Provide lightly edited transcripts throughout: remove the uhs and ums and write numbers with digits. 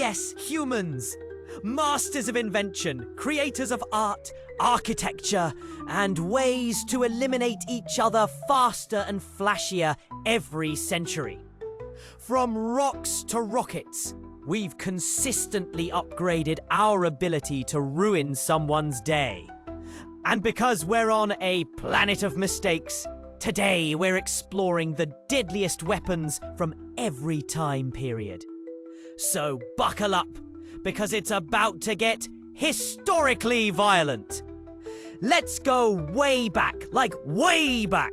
Yes, humans. Masters of invention, creators of art, architecture, and ways to eliminate each other faster and flashier every century. From rocks to rockets, we've consistently upgraded our ability to ruin someone's day. And because we're on a planet of mistakes, today we're exploring the deadliest weapons from every time period. So buckle up, because it's about to get historically violent. Let's go way back, like way back.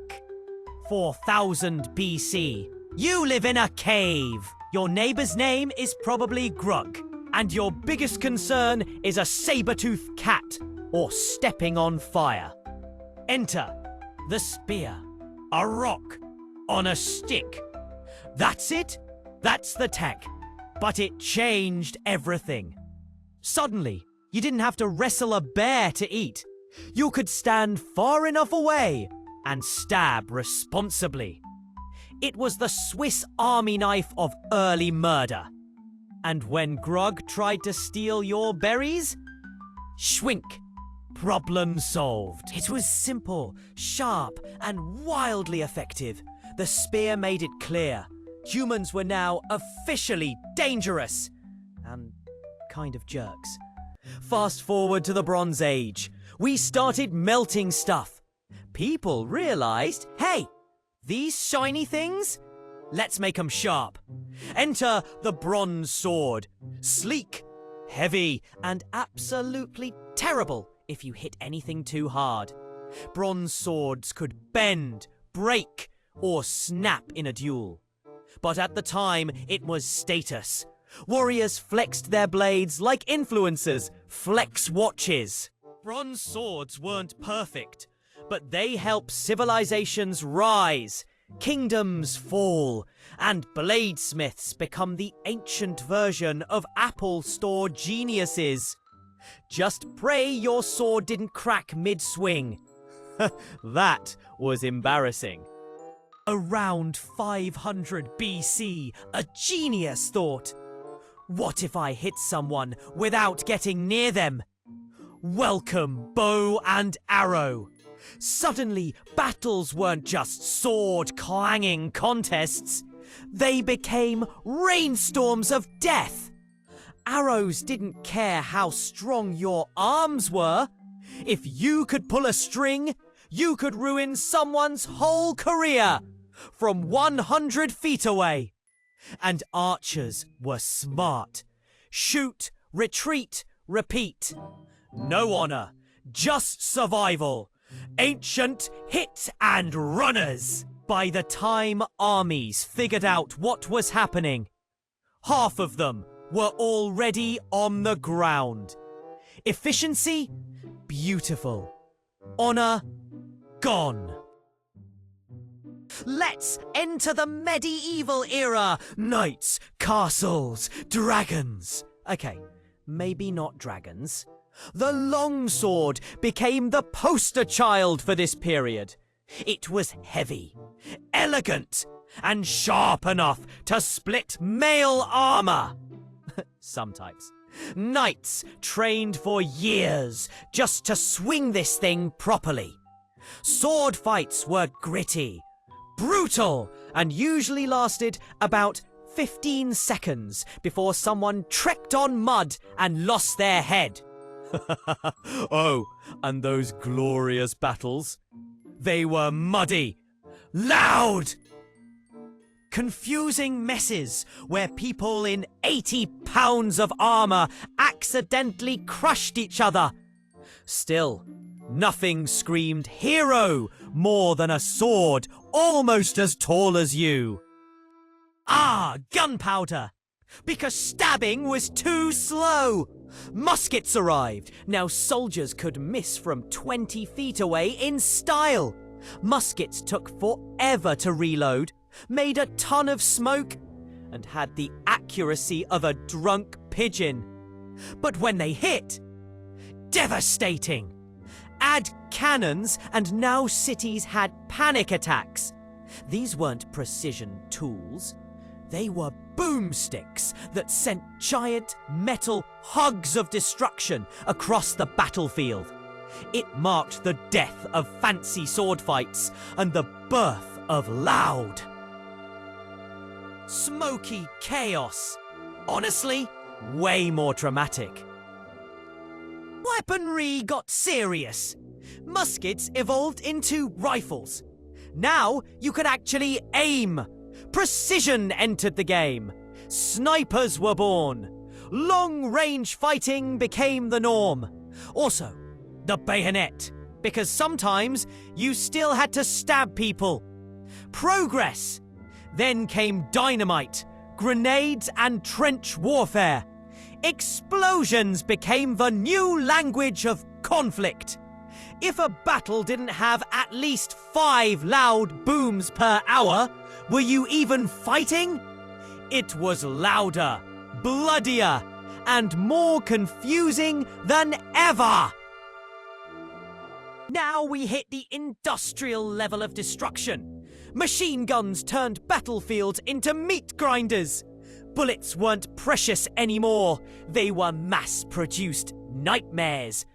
4000 BC. You live in a cave. Your neighbor's name is probably Grug, and your biggest concern is a saber-toothed cat or stepping on fire. Enter the spear, a rock on a stick. That's it. That's the tech. But it changed everything. Suddenly, you didn't have to wrestle a bear to eat. You could stand far enough away and stab responsibly. It was the Swiss Army knife of early murder. And when Grug tried to steal your berries, shwink, problem solved. It was simple, sharp, and wildly effective. The spear made it clear. Humans were now officially dangerous and kind of jerks. Fast forward to the Bronze Age. We started melting stuff. People realized, hey, these shiny things? Let's make them sharp. Enter the bronze sword. Sleek, heavy, and absolutely terrible if you hit anything too hard. Bronze swords could bend, break, or snap in a duel. But at the time, it was status. Warriors flexed their blades like influencers flex watches. Bronze swords weren't perfect, but they help civilizations rise, kingdoms fall, and bladesmiths become the ancient version of Apple Store geniuses. Just pray your sword didn't crack mid-swing. That was embarrassing. Around 500 BC, a genius thought, what if I hit someone without getting near them? Welcome, bow and arrow. Suddenly, battles weren't just sword-clanging contests. They became rainstorms of death. Arrows didn't care how strong your arms were. If you could pull a string, you could ruin someone's whole career from 100 feet away. And archers were smart. Shoot, retreat, repeat. No honor, just survival. Ancient hit and runners. By the time armies figured out what was happening, half of them were already on the ground. Efficiency? Beautiful. Honor? Gone. Let's enter the medieval era. Knights, castles, dragons. Okay, maybe not dragons. The longsword became the poster child for this period. It was heavy, elegant, and sharp enough to split mail armor. Some types. Knights trained for years just to swing this thing properly. Sword fights were gritty, brutal, and usually lasted about 15 seconds before someone trekked on mud and lost their head. Oh, and those glorious battles. They were muddy, loud, confusing messes where people in 80 pounds of armor accidentally crushed each other. Still, nothing screamed hero more than a sword almost as tall as you. Ah, gunpowder! Because stabbing was too slow. Muskets arrived. Now soldiers could miss from 20 feet away in style. Muskets took forever to reload, made a ton of smoke, and had the accuracy of a drunk pigeon. But when they hit, devastating. Add cannons and now cities had panic attacks. These weren't precision tools. They were boomsticks that sent giant metal hugs of destruction across the battlefield. It marked the death of fancy sword fights and the birth of loud, smoky chaos. Honestly, way more dramatic. Weaponry got serious. Muskets evolved into rifles. Now you could actually aim. Precision entered the game. Snipers were born. Long-range fighting became the norm. Also, the bayonet, because sometimes you still had to stab people. Progress. Then came dynamite, grenades and trench warfare. Explosions became the new language of conflict. If a battle didn't have at least 5 loud booms per hour, were you even fighting? It was louder, bloodier, and more confusing than ever. Now we hit the industrial level of destruction. Machine guns turned battlefields into meat grinders. Bullets weren't precious anymore. They were mass-produced nightmares.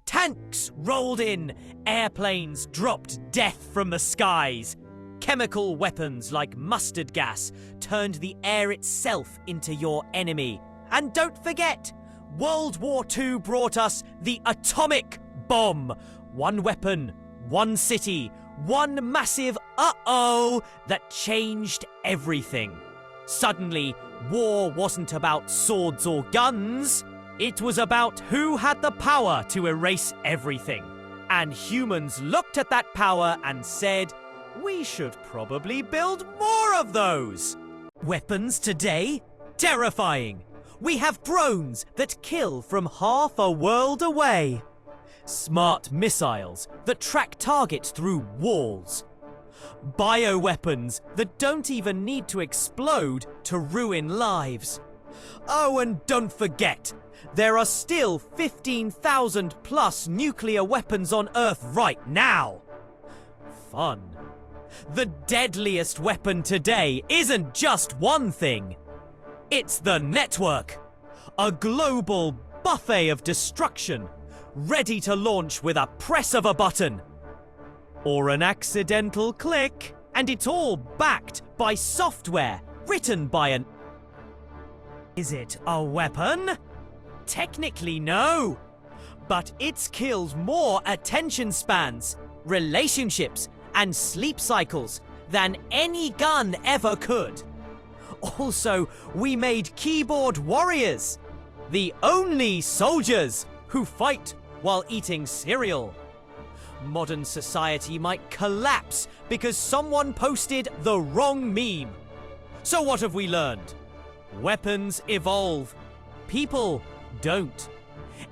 Tanks rolled in. Airplanes dropped death from the skies. Chemical weapons like mustard gas turned the air itself into your enemy. And don't forget, World War II brought us the atomic bomb. One weapon, one city, one massive uh-oh that changed everything. Suddenly, war wasn't about swords or guns. It was about who had the power to erase everything. And humans looked at that power and said, we should probably build more of those. Weapons today? Terrifying. We have drones that kill from half a world away. Smart missiles that track targets through walls. Bioweapons that don't even need to explode to ruin lives. Oh, and don't forget, there are still 15,000 plus nuclear weapons on Earth right now. Fun. The deadliest weapon today isn't just one thing. It's the network. A global buffet of destruction, ready to launch with a press of a button. Or an accidental click, and it's all backed by software written by an... Is it a weapon? Technically no. But it's killed more attention spans, relationships, and sleep cycles than any gun ever could. Also, we made keyboard warriors, the only soldiers who fight while eating cereal. Modern society might collapse because someone posted the wrong meme. So what have we learned? Weapons evolve. People don't.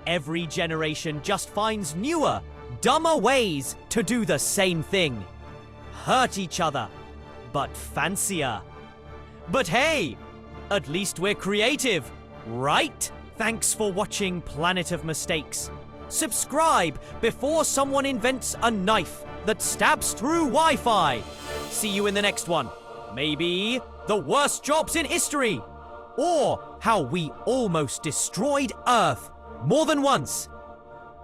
Every generation just finds newer, dumber ways to do the same thing. Hurt each other, but fancier. But hey, at least we're creative, right? Thanks for watching Planet of Mistakes. Subscribe before someone invents a knife that stabs through Wi-Fi. See you in the next one. Maybe the worst jobs in history. Or how we almost destroyed Earth more than once